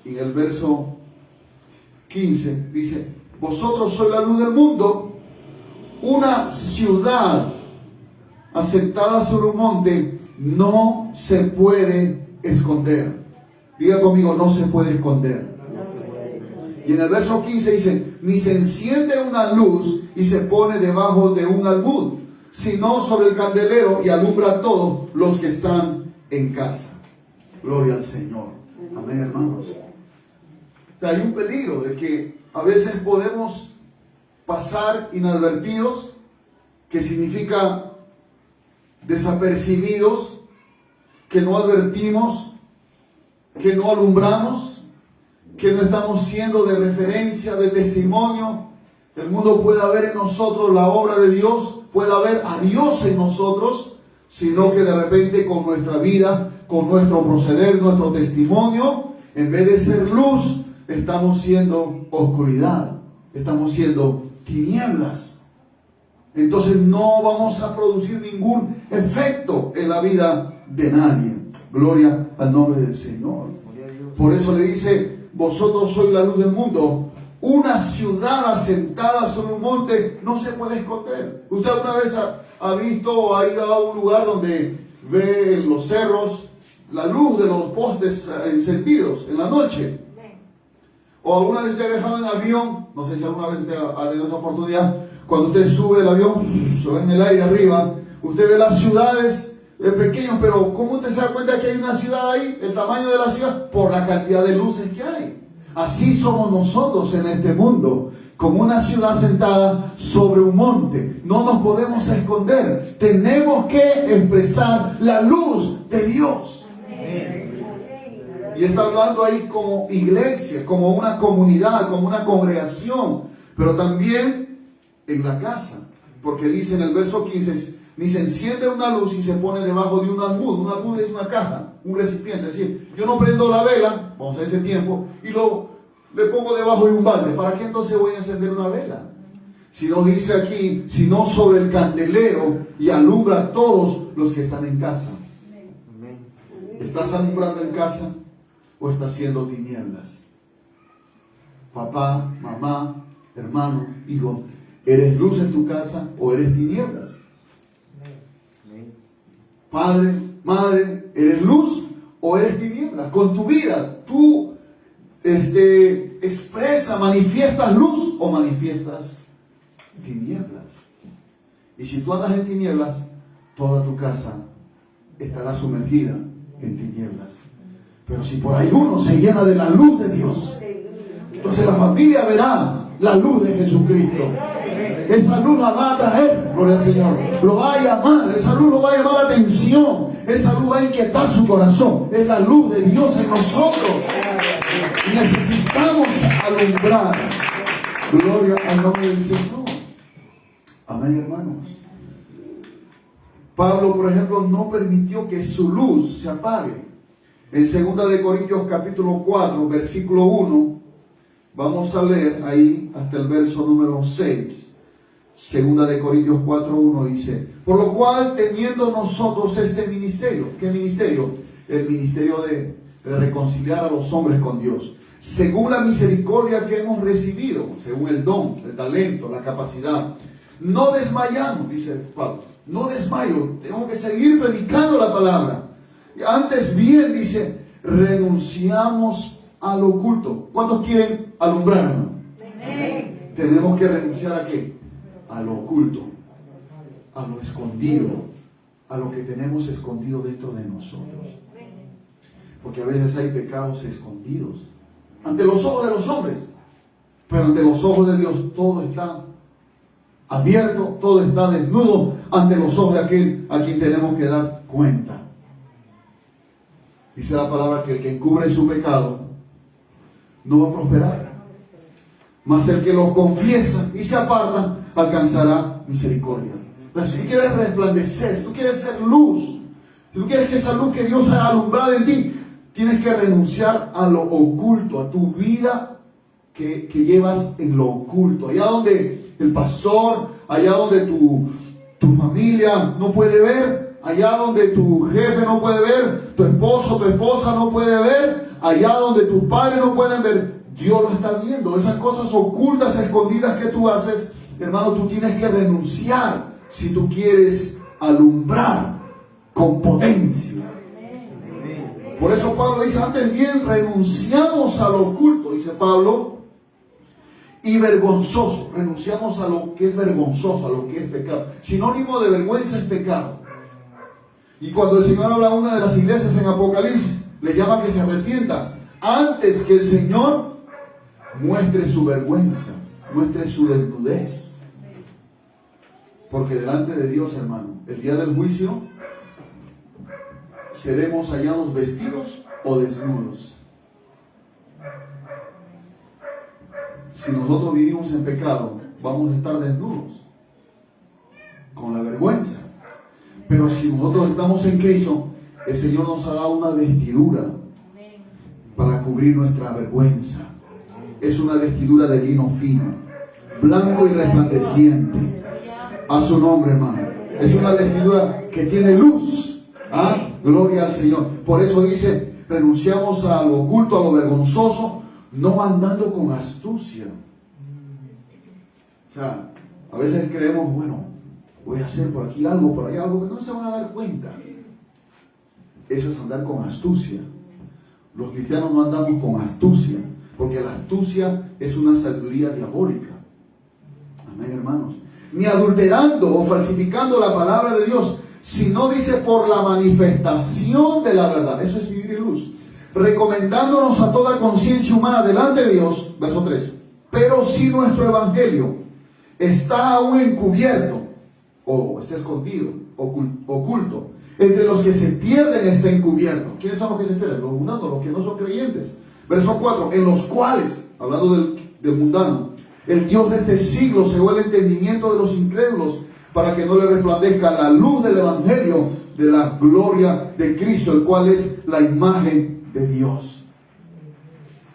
y en el verso 15 dice: vosotros sois la luz del mundo. Una ciudad asentada sobre un monte no se puede esconder. Diga conmigo, no se puede esconder. Y en el verso 15 dice: ni se enciende una luz y se pone debajo de un almud, sino sobre el candelero, y alumbra a todos los que están en casa. Gloria al Señor. Amén, hermanos. Hay un peligro de que a veces podemos pasar inadvertidos, que significa desapercibidos, que no advertimos, que no alumbramos, que no estamos siendo de referencia, de testimonio. El mundo pueda ver en nosotros la obra de Dios, pueda ver a Dios en nosotros, sino que de repente con nuestra vida, con nuestro proceder, nuestro testimonio, en vez de ser luz, estamos siendo oscuridad, estamos siendo tinieblas. Entonces no vamos a producir ningún efecto en la vida de nadie. Gloria al nombre del Señor. Por eso le dice: vosotros sois la luz del mundo. Una ciudad asentada sobre un monte no se puede esconder. ¿Usted alguna vez ha visto o ha ido a un lugar donde ve en los cerros la luz de los postes encendidos en la noche? O alguna vez usted ha viajado en avión, no sé si alguna vez usted ha tenido esa oportunidad, cuando usted sube el avión, se ve en el aire arriba, usted ve las ciudades pequeñas, pero ¿cómo usted se da cuenta que hay una ciudad ahí? El tamaño de la ciudad, por la cantidad de luces que hay. Así somos nosotros en este mundo, como una ciudad sentada sobre un monte. No nos podemos esconder, tenemos que expresar la luz de Dios. Y está hablando ahí como iglesia, como una comunidad, como una congregación, pero también en la casa, porque dice en el verso 15: ni se enciende una luz y se pone debajo de un almud. Un almud es una caja, un recipiente. Es decir, yo no prendo la vela, vamos a este tiempo, y le pongo debajo de un balde. ¿Para qué entonces voy a encender una vela? Si no dice aquí, sino sobre el candelero, y alumbra a todos los que están en casa. ¿Estás alumbrando en casa o estás haciendo tinieblas? Papá, mamá, hermano, hijo, ¿eres luz en tu casa o eres tinieblas? Padre, madre, ¿eres luz o eres tinieblas? Con tu vida, tú manifiestas luz o manifiestas tinieblas. Y si tú andas en tinieblas, toda tu casa estará sumergida en tinieblas. Pero si por ahí uno se llena de la luz de Dios, entonces la familia verá la luz de Jesucristo. Esa luz la va a atraer, gloria al Señor. Lo va a llamar, esa luz lo va a llamar la atención. Esa luz va a inquietar su corazón. Es la luz de Dios en nosotros. Necesitamos alumbrar. Gloria al nombre del Señor. Amén, hermanos. Pablo, por ejemplo, no permitió que su luz se apague. En 2 de Corintios capítulo 4, versículo 1, vamos a leer ahí hasta el verso número 6. 2 de Corintios 4, 1 dice: por lo cual, teniendo nosotros este ministerio. ¿Qué ministerio? El ministerio de reconciliar a los hombres con Dios, según la misericordia que hemos recibido, según el don, el talento, la capacidad. No desmayamos, dice Pablo. no desmayo, tengo que seguir predicando la palabra. Antes bien, dice, renunciamos al oculto. ¿Cuántos quieren alumbrar, hermano? Tenemos que renunciar ¿a qué? A lo oculto, a lo escondido, a lo que tenemos escondido dentro de nosotros. Porque a veces hay pecados escondidos ante los ojos de los hombres, pero ante los ojos de Dios todo está abierto, todo está desnudo ante los ojos de aquel a quien tenemos que dar cuenta. Dice la palabra que el que encubre su pecado no va a prosperar, mas el que lo confiesa y se aparta alcanzará misericordia. Pero si tú quieres resplandecer, si tú quieres ser luz, si tú quieres que esa luz que Dios ha alumbrado en ti, tienes que renunciar a lo oculto, a tu vida que llevas en lo oculto. Allá donde el pastor, allá donde tu familia no puede ver, allá donde tu jefe no puede ver, tu esposo, tu esposa no puede ver, allá donde tus padres no pueden ver, Dios lo está viendo. Esas cosas ocultas, escondidas que tú haces, hermano, tú tienes que renunciar si tú quieres alumbrar con potencia. Por eso Pablo dice, antes bien renunciamos a lo oculto, dice Pablo, y vergonzoso. Renunciamos a lo que es vergonzoso, a lo que es pecado. Sinónimo de vergüenza es pecado. Y cuando el Señor habla a una de las iglesias en Apocalipsis, le llama que se arrepienta antes que el Señor muestre su vergüenza, muestre su desnudez. Porque delante de Dios, hermano, el día del juicio, seremos hallados vestidos o desnudos. Si nosotros vivimos en pecado, vamos a estar desnudos, con la vergüenza. Pero si nosotros estamos en Cristo, el Señor nos ha dado una vestidura para cubrir nuestra vergüenza. Es una vestidura de lino fino, blanco y resplandeciente. A su nombre, hermano. Es una vestidura que tiene luz. ¿Ah? Gloria al Señor. Por eso dice, renunciamos a lo oculto, a lo vergonzoso, no andando con astucia. O sea, a veces creemos, bueno, voy a hacer por aquí algo, por allá algo, que no se van a dar cuenta. Eso es andar con astucia. Los cristianos no andamos con astucia, porque la astucia es una sabiduría diabólica. Amén, hermanos. Ni adulterando o falsificando la palabra de Dios, sino dice por la manifestación de la verdad. Eso es vivir en luz. Recomendándonos a toda conciencia humana delante de Dios, verso 3. Pero si nuestro evangelio está aún encubierto, o está escondido, oculto, entre los que se pierden está encubierto. ¿Quiénes son los que se pierden? Los mundanos, los que no son creyentes. Verso 4. En los cuales, hablando del mundano, el Dios de este siglo cegó el entendimiento de los incrédulos, para que no le resplandezca la luz del evangelio de la gloria de Cristo, el cual es la imagen de Dios.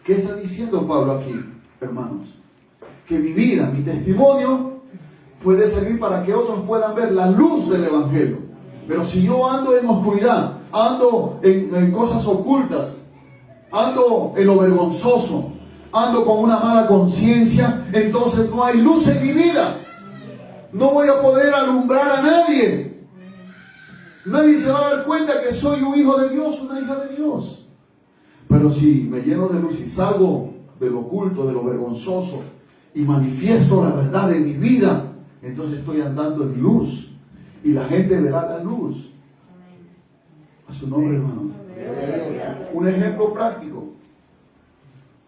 ¿Qué está diciendo Pablo aquí, hermanos? Que mi vida, mi testimonio puede servir para que otros puedan ver la luz del evangelio. Pero si yo ando en oscuridad, ando en cosas ocultas, ando en lo vergonzoso, ando con una mala conciencia, entonces no hay luz en mi vida. No voy a poder alumbrar a nadie. Nadie se va a dar cuenta que soy un hijo de Dios, una hija de Dios. Pero si me lleno de luz y salgo de lo oculto, de lo vergonzoso, y manifiesto la verdad en mi vida, entonces estoy andando en luz. Y la gente verá la luz. A su nombre, hermano. Un ejemplo práctico.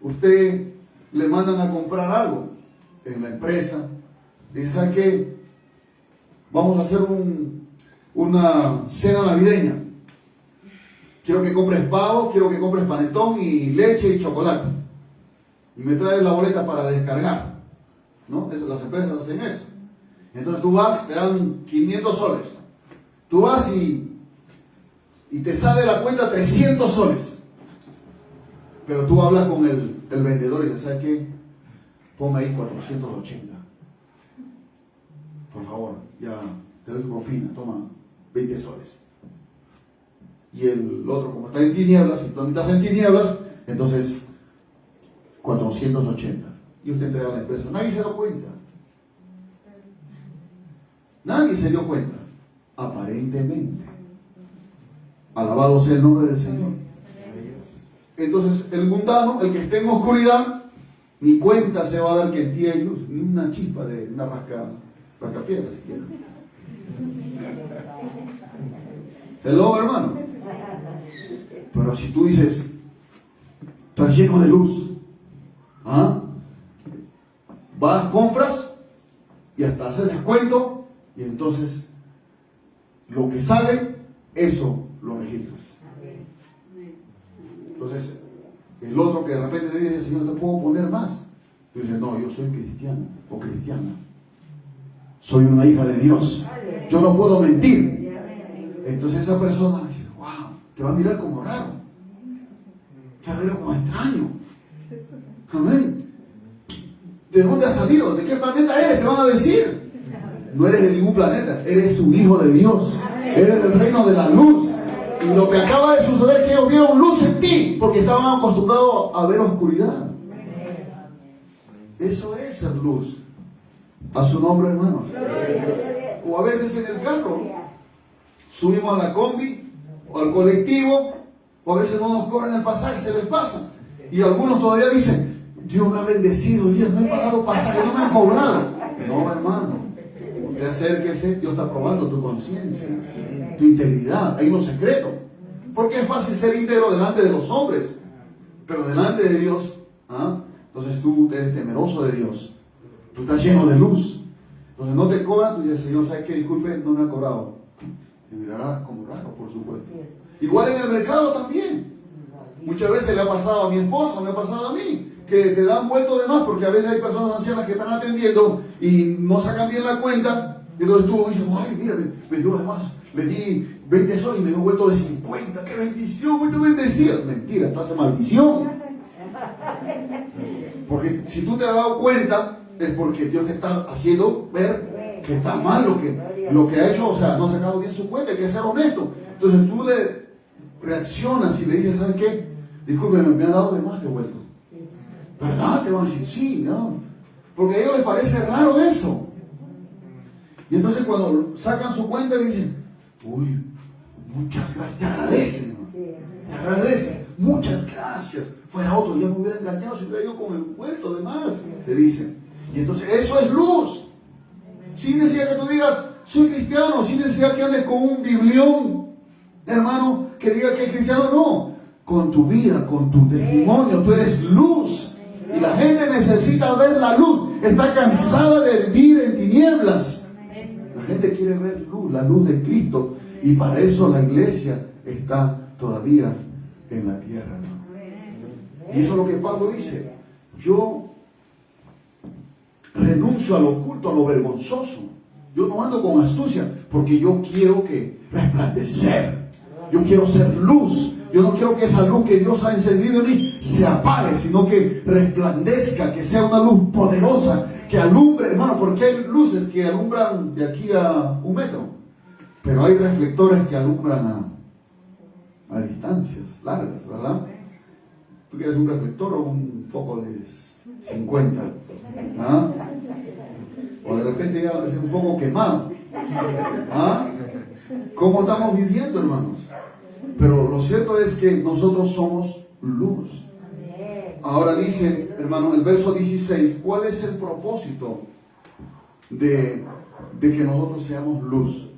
Usted le mandan a comprar algo en la empresa. Dice, ¿sabe qué? Vamos a hacer una cena navideña. Quiero que compres pavo, quiero que compres panetón y leche y chocolate. Y me traes la boleta para descargar. ¿No? Las empresas hacen eso. Entonces tú vas, te dan 500 soles. Tú vas y te sale la cuenta 300 soles. Pero tú hablas con el vendedor y le ¿sabes qué? Ponme ahí 480. Por favor, ya te doy tu propina, toma 20 soles. Y el otro, como está en tinieblas, y tú estás en tinieblas, entonces 480. Y usted entrega a la empresa. Nadie se dio cuenta. Nadie se dio cuenta. aparentemente. Alabado sea el nombre del Señor. Entonces, el mundano, el que esté en oscuridad, ni cuenta se va a dar que en ti hay luz, ni una chispa de una rascapiedra siquiera. Hello, hermano. Pero si tú dices, estás lleno de luz, ¿ah? Vas, compras y hasta haces descuento, y entonces lo que sale, eso lo registras. Entonces, el otro que de repente te dice, Señor, ¿te puedo poner más? Tú dices, no, yo soy cristiano o cristiana. Soy una hija de Dios. Yo no puedo mentir. Entonces esa persona dice, wow, te va a mirar como raro. Te va a mirar como extraño. Amén. ¿De dónde has salido? ¿De qué planeta eres? Te van a decir. No eres de ningún planeta. Eres un hijo de Dios. Eres del reino de la luz. Y lo que acaba de suceder es que ellos vieron luz en ti, porque estaban acostumbrados a ver oscuridad. Eso es ser luz. A su nombre, hermanos. O a veces en el carro, subimos a la combi o al colectivo, o a veces no nos cobran el pasaje, se les pasa. Y algunos todavía dicen, Dios me ha bendecido, Dios me ha pagado pasaje, no me han cobrado. No, hermano. Usted acérquese, Dios está probando tu conciencia, tu integridad, hay unos secretos. Porque es fácil ser íntegro delante de los hombres, pero delante de Dios, ¿ah? Entonces tú eres temeroso de Dios, tú estás lleno de luz. Entonces no te cobran, tú dices, Señor, ¿sabes qué? Disculpe, no me ha cobrado. Te mirarás como raro, por supuesto. Igual en el mercado también. Muchas veces le ha pasado a mi esposa, me ha pasado a mí, que te dan vuelto de más, porque a veces hay personas ancianas que están atendiendo y no sacan bien la cuenta. Y entonces tú dices, ay, mira, me dio además, le di 20 soles y me dio vuelto de 50. ¡Qué bendición! ¡Muy bendecida! Mentira, estás en maldición. Porque si tú te has dado cuenta, es porque Dios te está haciendo ver que está mal lo que ha hecho, o sea, no ha sacado bien su cuenta, hay que ser honesto. Entonces tú le reaccionas y le dices, ¿sabes qué? Disculpe, me ha dado de más de vuelto. ¿Verdad? Te van a decir, sí, no. Porque a ellos les parece raro eso. Y entonces cuando sacan su cuenta le dicen, uy, muchas gracias, te agradecen, ¿no? Te agradecen, muchas gracias. Fuera otro, ya me hubiera engañado si hubiera ido con el vuelto de más, le dicen. Y entonces eso es luz. Sin necesidad que tú digas, soy cristiano, sin necesidad que andes con un biblión, hermano, que diga que es cristiano, no. Con tu vida, con tu testimonio, tú eres luz. Y la gente necesita ver la luz. Está cansada de vivir en tinieblas. La gente quiere ver luz, la luz de Cristo. Y para eso la iglesia está todavía en la tierra, ¿no? Y eso es lo que Pablo dice. Yo renuncio a lo oculto, a lo vergonzoso. Yo no ando con astucia, porque yo quiero que resplandecer. Yo quiero ser luz. Yo no quiero que esa luz que Dios ha encendido en mí se apague, sino que resplandezca, que sea una luz poderosa, que alumbre, hermano, porque hay luces que alumbran de aquí a 1 metro, pero hay reflectores que alumbran a distancias largas, ¿verdad? ¿Tú quieres un reflector o un foco de 50? ¿Ah? O de repente ya es un foco quemado. ¿Ah? ¿Cómo estamos viviendo, hermanos? Pero lo cierto es que nosotros somos luz. Ahora dice, hermano, el verso 16, ¿cuál es el propósito de que nosotros seamos luz?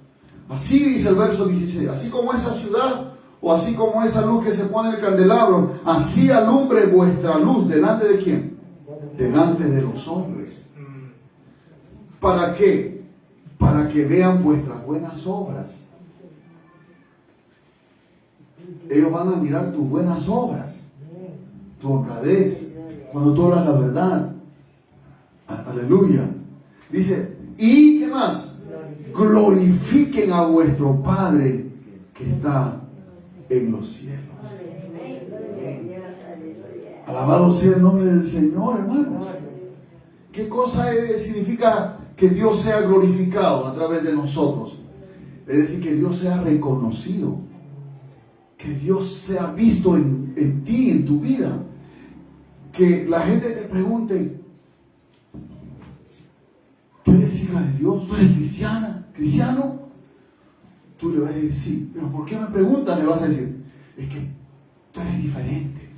Así dice el verso 16, así como esa ciudad o así como esa luz que se pone en el candelabro, así alumbre vuestra luz. ¿Delante de quién? Delante de los hombres. ¿Para qué? Para que vean vuestras buenas obras. Ellos van a mirar tus buenas obras, tu honradez, cuando tú hablas la verdad. Aleluya. Dice, ¿y qué más? Glorifiquen a vuestro Padre que está en los cielos. Alabado sea el nombre del Señor, hermanos. ¿Qué cosa significa que Dios sea glorificado a través de nosotros? Es decir, que Dios sea reconocido, que Dios sea visto en ti, en tu vida, que la gente te pregunte, ¿tú eres hija de Dios? ¿Tú eres cristiana? ¿Cristiano? tú le vas a decir, sí, pero ¿por qué me preguntas? Le vas a decir, es que tú eres diferente.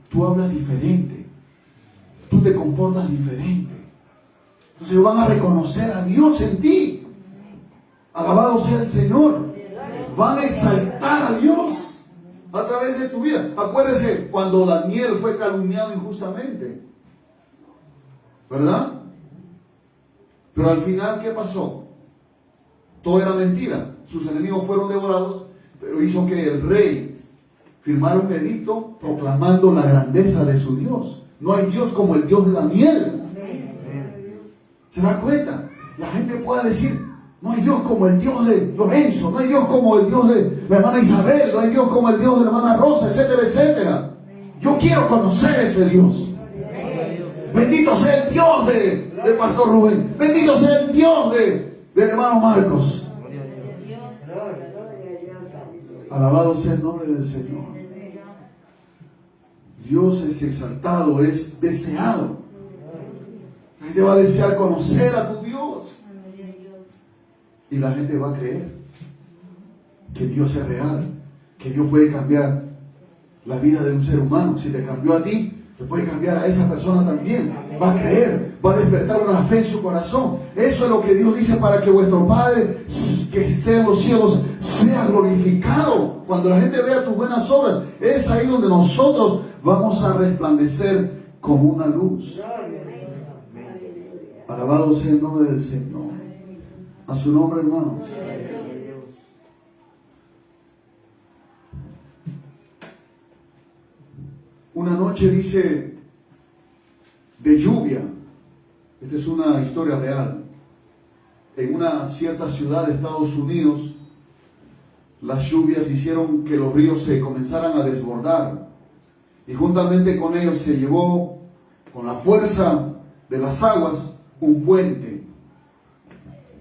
Tú hablas diferente. Tú te comportas diferente. Entonces ellos van a reconocer a Dios en ti. Alabado sea el Señor. Van a exaltar a Dios a través de tu vida. Acuérdese cuando Daniel fue calumniado injustamente, ¿verdad? Pero al final, ¿qué pasó? Todo era mentira. Sus enemigos fueron devorados, pero hizo que el rey firmara un edicto proclamando la grandeza de su Dios. No hay Dios como el Dios de Daniel. ¿Se da cuenta? La gente puede decir, no hay Dios como el Dios de Lorenzo, no hay Dios como el Dios de la hermana Isabel, no hay Dios como el Dios de la hermana Rosa, etcétera, etcétera. Yo quiero conocer ese Dios. Bendito sea el Dios de Pastor Rubén. Bendito sea el Dios del hermano Marcos. Alabado sea el nombre del Señor. Dios es exaltado, es deseado. La gente va a desear conocer a tu Dios. Y la gente va a creer que Dios es real, que Dios puede cambiar la vida de un ser humano. Si te cambió a ti, te puede cambiar a esa persona también. Va a creer, va a despertar una fe en su corazón. Eso es lo que Dios dice, para que vuestro Padre que esté en los cielos sea glorificado. Cuando la gente vea tus buenas obras, es ahí donde nosotros vamos a resplandecer como una luz. Alabado sea el nombre del Señor. A su nombre, hermanos. Una noche, dice, de lluvia. Esta es una historia real. En una cierta ciudad de Estados Unidos, las lluvias hicieron que los ríos se comenzaran a desbordar. Y juntamente con ellos se llevó, con la fuerza de las aguas, un puente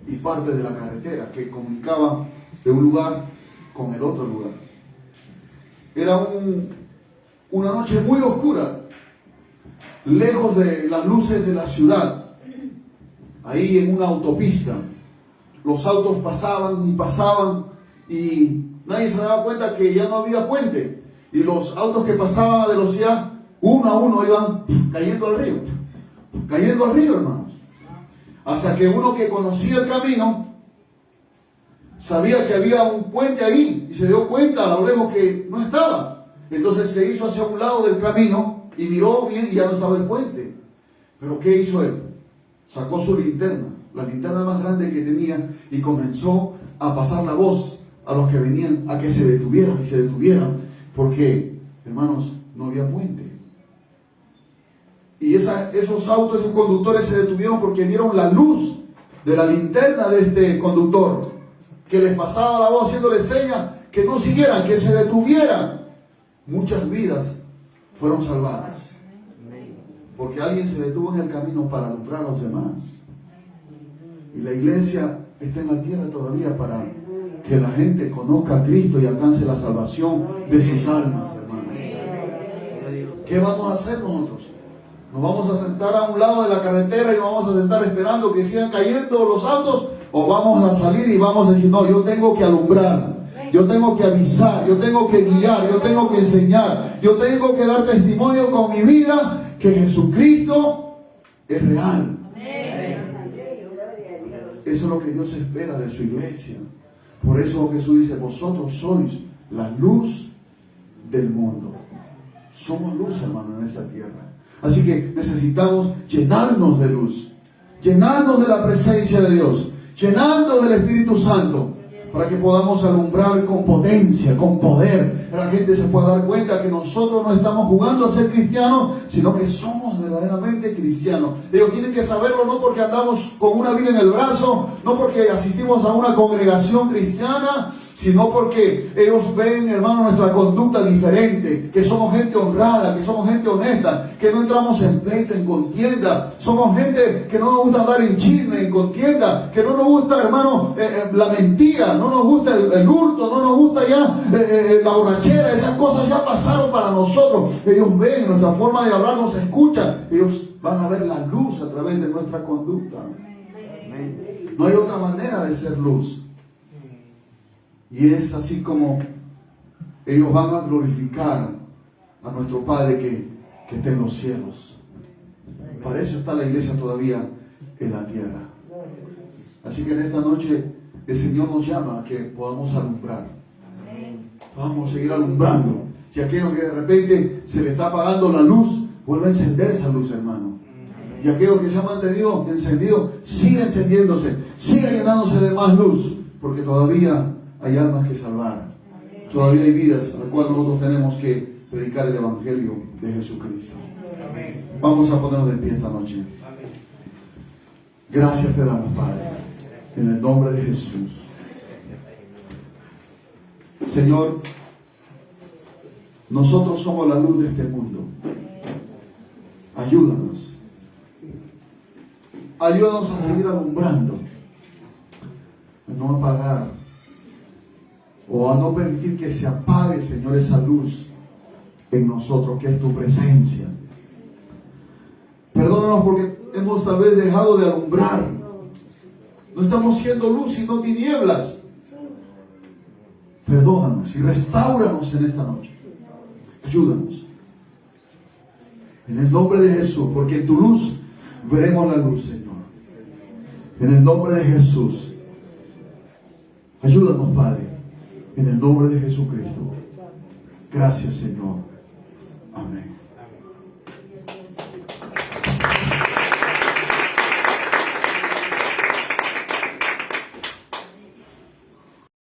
y parte de la carretera que comunicaba de un lugar con el otro lugar. Era una noche muy oscura, lejos de las luces de la ciudad. Ahí en una autopista, los autos pasaban y nadie se daba cuenta que ya no había puente. Y los autos que pasaban a velocidad, uno a uno, iban cayendo al río, hermanos. Hasta que uno que conocía el camino sabía que había un puente ahí y se dio cuenta a lo lejos que no estaba. Entonces se hizo hacia un lado del camino y miró bien y ya no estaba el puente. Pero ¿qué hizo él? Sacó su linterna, la linterna más grande que tenía, y comenzó a pasar la voz a los que venían a que se detuvieran, porque, hermanos, no había puente. Y esos autos, esos conductores se detuvieron porque vieron la luz de la linterna de este conductor, que les pasaba la voz haciéndoles señas que no siguieran, que se detuvieran. Muchas vidas fueron salvadas porque alguien se detuvo en el camino para alumbrar a los demás. Y la iglesia está en la tierra todavía para que la gente conozca a Cristo y alcance la salvación de sus almas, hermanos. ¿Qué vamos a hacer nosotros? ¿Nos vamos a sentar a un lado de la carretera y nos vamos a sentar esperando que sigan cayendo los autos? ¿O vamos a salir y vamos a decir, no, yo tengo que alumbrar, yo tengo que avisar, yo tengo que guiar, yo tengo que enseñar, yo tengo que dar testimonio con mi vida que Jesucristo es real? Eso es lo que Dios espera de su iglesia. Por eso Jesús dice, vosotros sois la luz del mundo. Somos luz, hermano, en esta tierra. Así que necesitamos llenarnos de luz, llenarnos de la presencia de Dios, llenarnos del Espíritu Santo, para que podamos alumbrar con potencia, con poder. La gente se pueda dar cuenta que nosotros no estamos jugando a ser cristianos, sino que somos verdaderamente cristianos. Ellos tienen que saberlo, no porque andamos con una Biblia en el brazo, no porque asistimos a una congregación cristiana, sino porque ellos ven, hermano, nuestra conducta diferente, que somos gente honrada, que somos gente honesta, que no entramos en pleito, en contienda, somos gente que no nos gusta andar en chisme, en contienda, que no nos gusta, hermano, la mentira, no nos gusta el hurto, no nos gusta ya la borrachera. Esas cosas ya pasaron para nosotros. Ellos ven nuestra forma de hablar, nos escuchan, ellos van a ver la luz a través de nuestra conducta. No hay otra manera de ser luz. Y es así como ellos van a glorificar a nuestro Padre que está en los cielos. Para eso está la iglesia todavía en la tierra. Así que en esta noche el Señor nos llama a que podamos alumbrar. Vamos a seguir alumbrando. Si aquello que de repente se le está apagando la luz, vuelve a encender esa luz, hermano. Y aquello que se ha mantenido encendido, siga encendiéndose, siga llenándose de más luz, porque todavía hay almas que salvar. Todavía hay vidas a las cuales nosotros tenemos que predicar el Evangelio de Jesucristo. Vamos a ponernos de pie esta noche. Gracias te damos, Padre, en el nombre de Jesús. Señor, nosotros somos la luz de este mundo. Ayúdanos. Ayúdanos a seguir alumbrando, a no apagar o a no permitir que se apague, Señor, esa luz en nosotros, que es tu presencia. Perdónanos porque hemos tal vez dejado de alumbrar. No estamos siendo luz sino tinieblas. Perdónanos y restáuranos en esta noche. Ayúdanos. En el nombre de Jesús, porque en tu luz veremos la luz, Señor. En el nombre de Jesús. Ayúdanos, Padre. En el nombre de Jesucristo. Gracias, Señor. Amén.